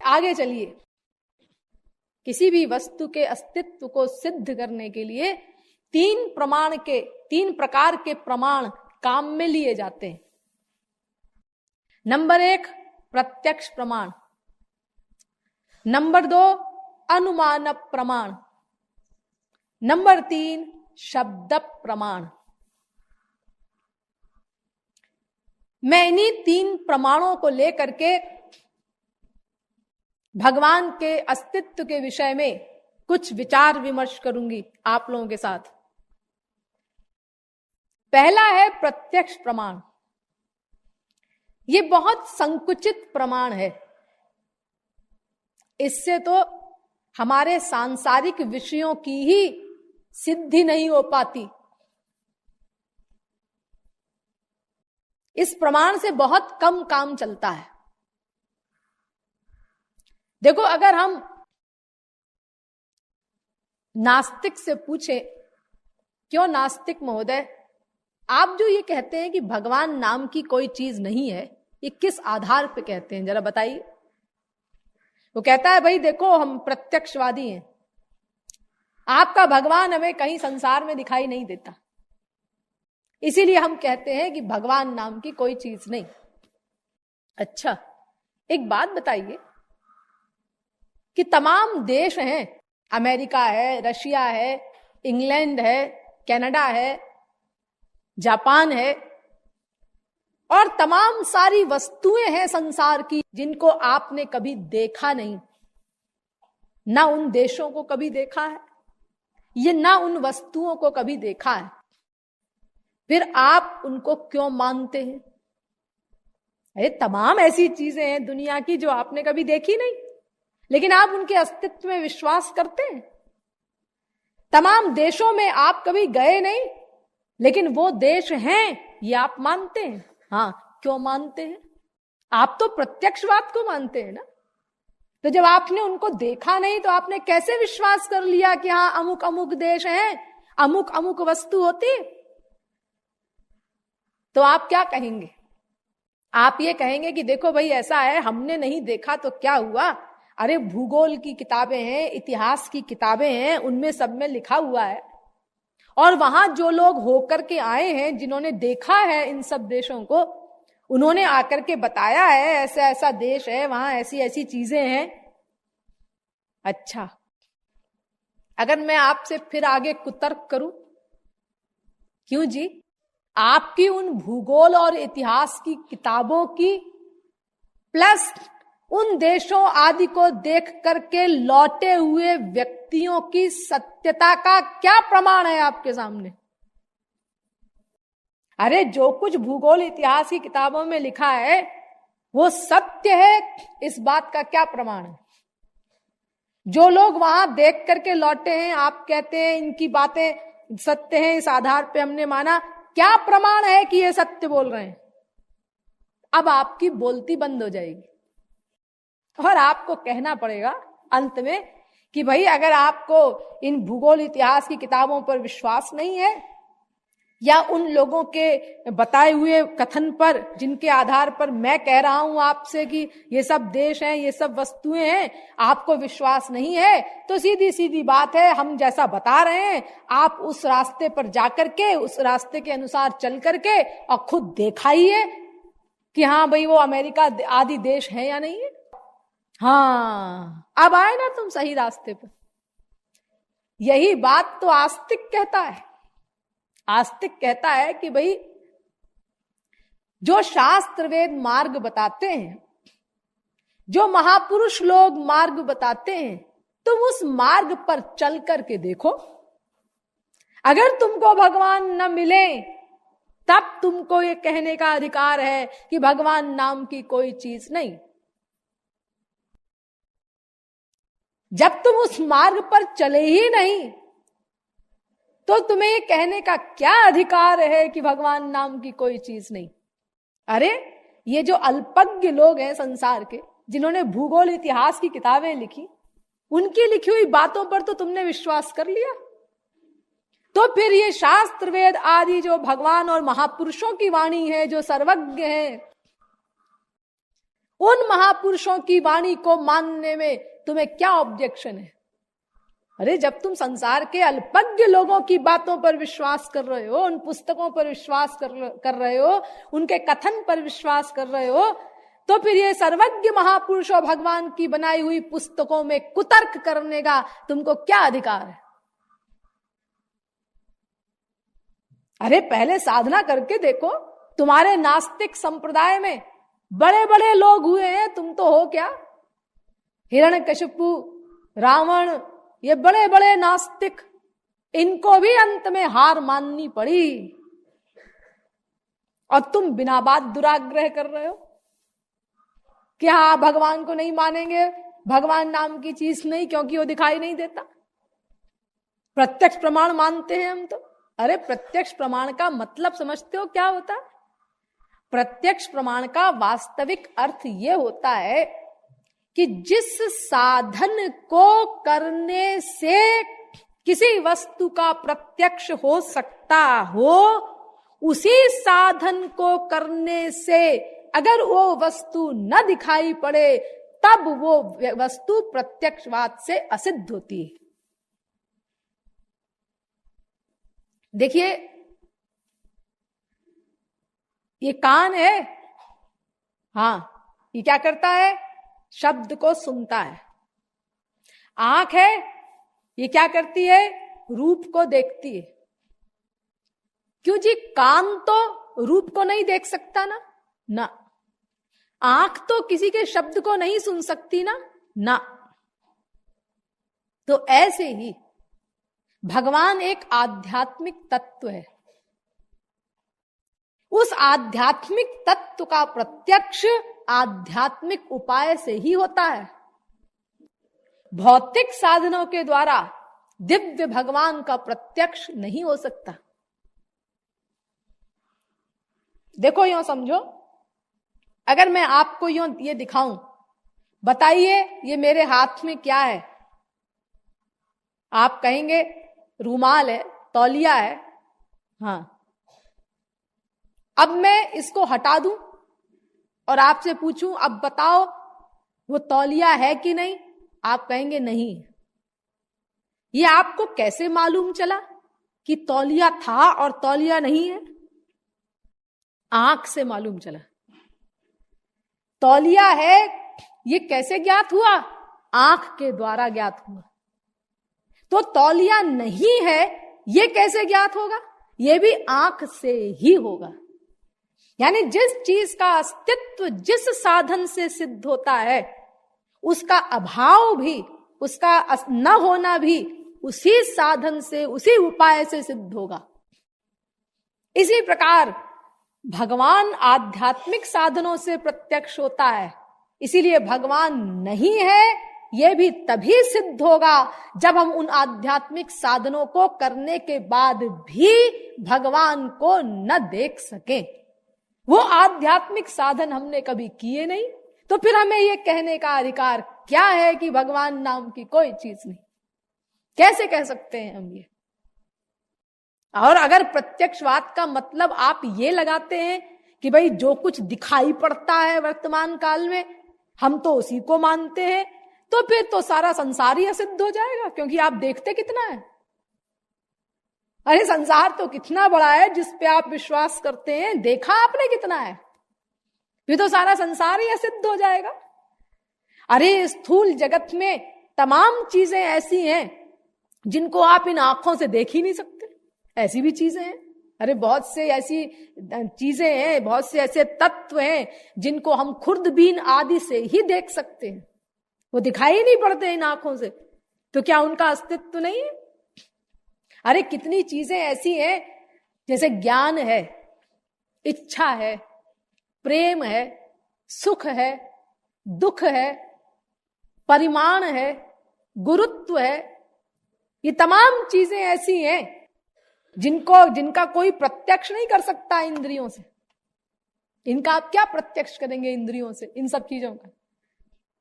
आगे चलिए। किसी भी वस्तु के अस्तित्व को सिद्ध करने के लिए तीन प्रकार के प्रमाण काम में लिए जाते हैं। नंबर 1 प्रत्यक्ष प्रमाण, नंबर 2 अनुमान प्रमाण, नंबर 3 शब्द प्रमाण। मैं इन्हीं 3 प्रमाणों को लेकर के भगवान के अस्तित्व के विषय में कुछ विचार विमर्श करूंगी आप लोगों के साथ। पहला है प्रत्यक्ष प्रमाण। ये बहुत संकुचित प्रमाण है। इससे तो हमारे सांसारिक विषयों की ही सिद्धि नहीं हो पाती। इस प्रमाण से बहुत कम काम चलता है। देखो, अगर हम नास्तिक से पूछे, क्यों नास्तिक महोदय आप जो ये कहते हैं कि भगवान नाम की कोई चीज नहीं है, ये किस आधार पे कहते हैं, जरा बताइए। वो कहता है भाई देखो हम प्रत्यक्षवादी हैं, आपका भगवान हमें कहीं संसार में दिखाई नहीं देता, इसीलिए हम कहते हैं कि भगवान नाम की कोई चीज नहीं। अच्छा, एक बात बताइए कि तमाम देश हैं, अमेरिका है, रशिया है, इंग्लैंड है, कनाडा है, जापान है, और तमाम सारी वस्तुएं हैं संसार की जिनको आपने कभी देखा नहीं, ना उन देशों को कभी देखा है, ये ना उन वस्तुओं को कभी देखा है, फिर आप उनको क्यों मानते हैं? अरे तमाम ऐसी चीजें हैं दुनिया की जो आपने कभी देखी नहीं, लेकिन आप उनके अस्तित्व में विश्वास करते हैं। तमाम देशों में आप कभी गए नहीं, लेकिन वो देश हैं ये आप मानते हैं। हाँ, क्यों मानते हैं? आप तो प्रत्यक्षवाद को मानते हैं ना। तो जब आपने उनको देखा नहीं तो आपने कैसे विश्वास कर लिया कि हाँ अमुक अमुक देश हैं, अमुक अमुक वस्तु होती है? तो आप क्या कहेंगे? आप ये कहेंगे कि देखो भाई ऐसा है, हमने नहीं देखा तो क्या हुआ, अरे भूगोल की किताबें हैं, इतिहास की किताबें हैं, उनमें सब में लिखा हुआ है, और वहां जो लोग होकर के आए हैं, जिन्होंने देखा है इन सब देशों को, उन्होंने आकर के बताया है ऐसा ऐसा देश है, वहां ऐसी ऐसी चीजें हैं। अच्छा, अगर मैं आपसे फिर आगे कुतर्क करूं, क्यों जी, आपकी उन भूगोल और इतिहास की किताबों की प्लस उन देशों आदि को देख करके लौटे हुए व्यक्तियों की सत्यता का क्या प्रमाण है आपके सामने? अरे जो कुछ भूगोल इतिहास की किताबों में लिखा है वो सत्य है, इस बात का क्या प्रमाण है? जो लोग वहां देख करके लौटे हैं, आप कहते हैं इनकी बातें सत्य हैं, इस आधार पे हमने माना, क्या प्रमाण है कि ये सत्य बोल रहे हैं? अब आपकी बोलती बंद हो जाएगी और आपको कहना पड़ेगा अंत में कि भाई अगर आपको इन भूगोल इतिहास की किताबों पर विश्वास नहीं है, या उन लोगों के बताए हुए कथन पर जिनके आधार पर मैं कह रहा हूं आपसे कि ये सब देश हैं, ये सब वस्तुएं हैं, आपको विश्वास नहीं है, तो सीधी सीधी बात है, हम जैसा बता रहे हैं आप उस रास्ते पर जाकर के, उस रास्ते के अनुसार चल करके और खुद दिखाइए कि हाँ भाई वो अमेरिका आदि देश है या नहीं है। हाँ, अब आए ना तुम सही रास्ते पर। यही बात तो आस्तिक कहता है। आस्तिक कहता है कि भाई जो शास्त्र वेद मार्ग बताते हैं, जो महापुरुष लोग मार्ग बताते हैं, तुम उस मार्ग पर चल करके देखो। अगर तुमको भगवान न मिले तब तुमको ये कहने का अधिकार है कि भगवान नाम की कोई चीज नहीं। जब तुम उस मार्ग पर चले ही नहीं तो तुम्हें ये कहने का क्या अधिकार है कि भगवान नाम की कोई चीज नहीं? अरे ये जो अल्पज्ञ लोग हैं संसार के, जिन्होंने भूगोल इतिहास की किताबें लिखी, उनकी लिखी हुई बातों पर तो तुमने विश्वास कर लिया, तो फिर ये शास्त्र वेद आदि जो भगवान और महापुरुषों की वाणी है, जो सर्वज्ञ है, उन महापुरुषों की वाणी को मानने में तुम्हें क्या ऑब्जेक्शन है? अरे जब तुम संसार के अल्पज्ञ लोगों की बातों पर विश्वास कर रहे हो, उन पुस्तकों पर विश्वास कर रहे हो, उनके कथन पर विश्वास कर रहे हो, तो फिर ये सर्वज्ञ महापुरुषों भगवान की बनाई हुई पुस्तकों में कुतर्क करने का तुमको क्या अधिकार है? अरे पहले साधना करके देखो। तुम्हारे नास्तिक संप्रदाय में बड़े बड़े लोग हुए हैं, तुम तो हो क्या? हिरण्यकशिपु, रावण, ये बड़े बड़े नास्तिक, इनको भी अंत में हार माननी पड़ी, और तुम बिना बात दुराग्रह कर रहे हो कि हाँ भगवान को नहीं मानेंगे, भगवान नाम की चीज नहीं, क्योंकि वो दिखाई नहीं देता। प्रत्यक्ष प्रमाण मानते हैं हम तो। अरे प्रत्यक्ष प्रमाण का मतलब समझते हो क्या होता है? प्रत्यक्ष प्रमाण का वास्तविक अर्थ ये होता है कि जिस साधन को करने से किसी वस्तु का प्रत्यक्ष हो सकता हो, उसी साधन को करने से अगर वो वस्तु न दिखाई पड़े, तब वो वस्तु प्रत्यक्षवाद से असिद्ध होती है। देखिए, ये कान है, हाँ, ये क्या करता है? शब्द को सुनता है। आंख है, ये क्या करती है? रूप को देखती है। क्यों जी? कान तो रूप को नहीं देख सकता ना, ना। आंख तो किसी के शब्द को नहीं सुन सकती ना, ना। तो ऐसे ही भगवान एक आध्यात्मिक तत्व है। उस आध्यात्मिक तत्व का प्रत्यक्ष आध्यात्मिक उपाय से ही होता है। भौतिक साधनों के द्वारा दिव्य भगवान का प्रत्यक्ष नहीं हो सकता। देखो, यूं समझो, अगर मैं आपको यूं ये दिखाऊं, बताइए ये मेरे हाथ में क्या है? आप कहेंगे रूमाल है, तौलिया है। हाँ, अब मैं इसको हटा दूं और आपसे पूछूं, अब बताओ वो तौलिया है कि नहीं? आप कहेंगे नहीं। ये आपको कैसे मालूम चला कि तौलिया था और तौलिया नहीं है? आंख से मालूम चला। तौलिया है ये कैसे ज्ञात हुआ? आंख के द्वारा ज्ञात हुआ। तो तौलिया नहीं है ये कैसे ज्ञात होगा? ये भी आंख से ही होगा। यानी जिस चीज का अस्तित्व जिस साधन से सिद्ध होता है, उसका अभाव भी, उसका न होना भी उसी साधन से, उसी उपाय से सिद्ध होगा। इसी प्रकार भगवान आध्यात्मिक साधनों से प्रत्यक्ष होता है। इसीलिए भगवान नहीं है यह भी तभी सिद्ध होगा जब हम उन आध्यात्मिक साधनों को करने के बाद भी भगवान को न देख सकें। वो आध्यात्मिक साधन हमने कभी किए नहीं, तो फिर हमें ये कहने का अधिकार क्या है कि भगवान नाम की कोई चीज नहीं? कैसे कह सकते हैं हम ये? और अगर प्रत्यक्षवाद का मतलब आप ये लगाते हैं कि भाई जो कुछ दिखाई पड़ता है वर्तमान काल में हम तो उसी को मानते हैं, तो फिर तो सारा संसार ही असिद्ध हो जाएगा, क्योंकि आप देखते कितना है। अरे संसार तो कितना बड़ा है जिस पे आप विश्वास करते हैं, देखा आपने कितना है? फिर तो सारा संसार ही असिद्ध हो जाएगा। अरे स्थूल जगत में तमाम चीजें ऐसी हैं जिनको आप इन आंखों से देख ही नहीं सकते, ऐसी भी चीजें हैं। अरे बहुत से ऐसी चीजें हैं, बहुत से ऐसे तत्व हैं जिनको हम खुर्दबीन आदि से ही देख सकते हैं, वो दिखाई ही नहीं पड़ते इन आंखों से, तो क्या उनका अस्तित्व नहीं है? अरे कितनी चीजें ऐसी हैं, जैसे ज्ञान है, इच्छा है, प्रेम है, सुख है, दुख है, परिमाण है, गुरुत्व है। ये तमाम चीजें ऐसी हैं जिनका कोई प्रत्यक्ष नहीं कर सकता इंद्रियों से। इनका आप क्या प्रत्यक्ष करेंगे इंद्रियों से, इन सब चीजों का?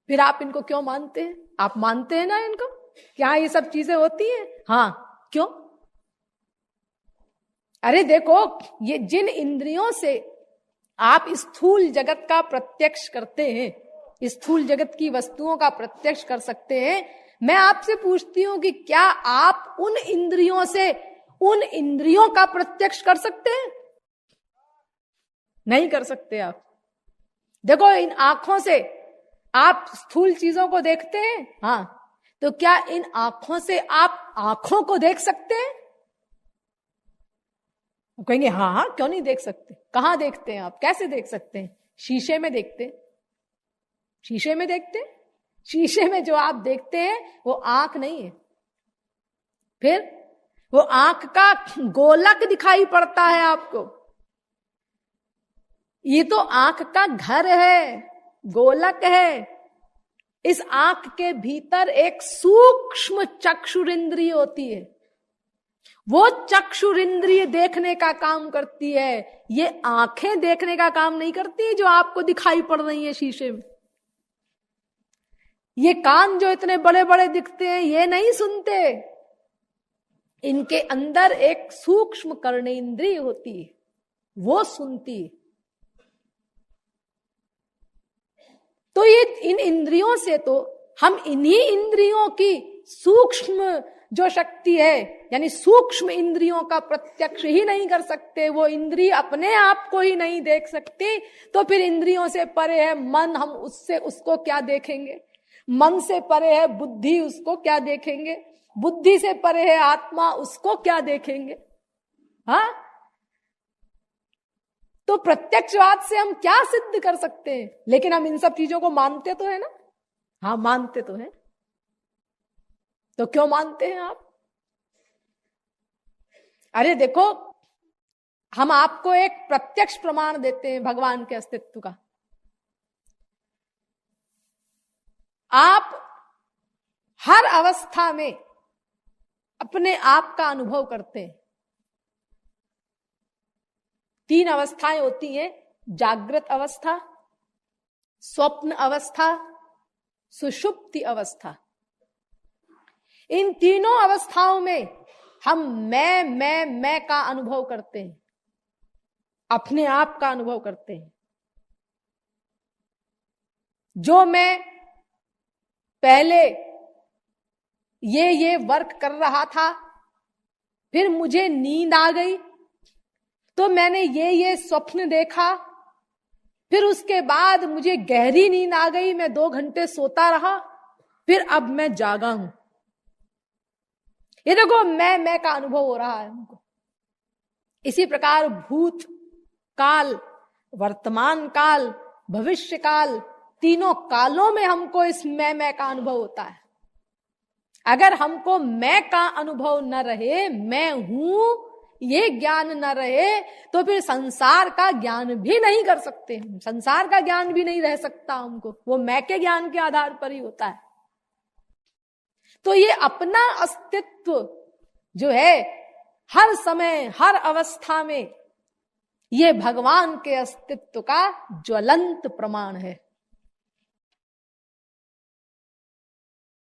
फिर आप इनको क्यों मानते हैं? आप मानते हैं ना इनको, क्या ये सब चीजें होती हैं? हाँ, क्यों? अरे देखो, ये जिन इंद्रियों से आप स्थूल जगत का प्रत्यक्ष करते हैं, स्थूल जगत की वस्तुओं का प्रत्यक्ष कर सकते हैं। मैं आपसे पूछती हूं कि क्या आप उन इंद्रियों से उन इंद्रियों का प्रत्यक्ष कर सकते हैं? नहीं कर सकते आप। देखो, इन आंखों से आप स्थूल चीजों को देखते हैं, हाँ, तो क्या इन आंखों से आप आंखों को देख सकते हैं? कहेंगे हाँ हाँ, क्यों नहीं देख सकते। कहां देखते हैं आप? कैसे देख सकते हैं? शीशे में देखते हैं। शीशे में देखते हैं। शीशे में जो आप देखते हैं वो आंख नहीं है, फिर वो आंख का गोलक दिखाई पड़ता है आपको। ये तो आंख का घर है, गोलक है। इस आंख के भीतर एक सूक्ष्म चक्षुरिंद्रिय होती है। वो चक्षुरिंद्रिय देखने का काम करती है। ये आंखें देखने का काम नहीं करती जो आपको दिखाई पड़ रही है शीशे में। ये कान जो इतने बड़े बड़े दिखते हैं, ये नहीं सुनते। इनके अंदर एक सूक्ष्म कर्णेंद्रिय होती है, वो सुनती है। तो ये इन इंद्रियों से तो हम इन्हीं इंद्रियों की सूक्ष्म जो शक्ति है, यानी सूक्ष्म इंद्रियों का प्रत्यक्ष ही नहीं कर सकते। वो इंद्रिय अपने आप को ही नहीं देख सकती, तो फिर इंद्रियों से परे है मन, हम उससे उसको क्या देखेंगे? मन से परे है बुद्धि, उसको क्या देखेंगे? बुद्धि से परे है आत्मा, उसको क्या देखेंगे? हाँ, तो प्रत्यक्षवाद से हम क्या सिद्ध कर सकते हैं? लेकिन हम इन सब चीजों को मानते तो है ना? हाँ, मानते तो है। तो क्यों मानते हैं आप? अरे देखो, हम आपको एक प्रत्यक्ष प्रमाण देते हैं भगवान के अस्तित्व का। आप हर अवस्था में अपने आप का अनुभव करते हैं। 3 अवस्थाएं होती हैं, जागृत अवस्था, स्वप्न अवस्था, सुषुप्ति अवस्था। इन तीनों अवस्थाओं में हम मैं का अनुभव करते हैं, अपने आप का अनुभव करते हैं। जो मैं पहले ये वर्क कर रहा था, फिर मुझे नींद आ गई तो मैंने ये स्वप्न देखा, फिर उसके बाद मुझे गहरी नींद आ गई, मैं 2 घंटे सोता रहा, फिर अब मैं जागा हूं। ये देखो, मैं का अनुभव हो रहा है हमको। इसी प्रकार भूत काल, वर्तमान काल, भविष्य काल, तीनों कालों में हमको इस मैं का अनुभव होता है। अगर हमको मैं का अनुभव न रहे, मैं हूं ये ज्ञान न रहे, तो फिर संसार का ज्ञान भी नहीं कर सकते हम। संसार का ज्ञान भी नहीं रह सकता हमको, वो मैं के ज्ञान के आधार पर ही होता है। तो ये अपना अस्तित्व जो है हर समय हर अवस्था में, ये भगवान के अस्तित्व का ज्वलंत प्रमाण है।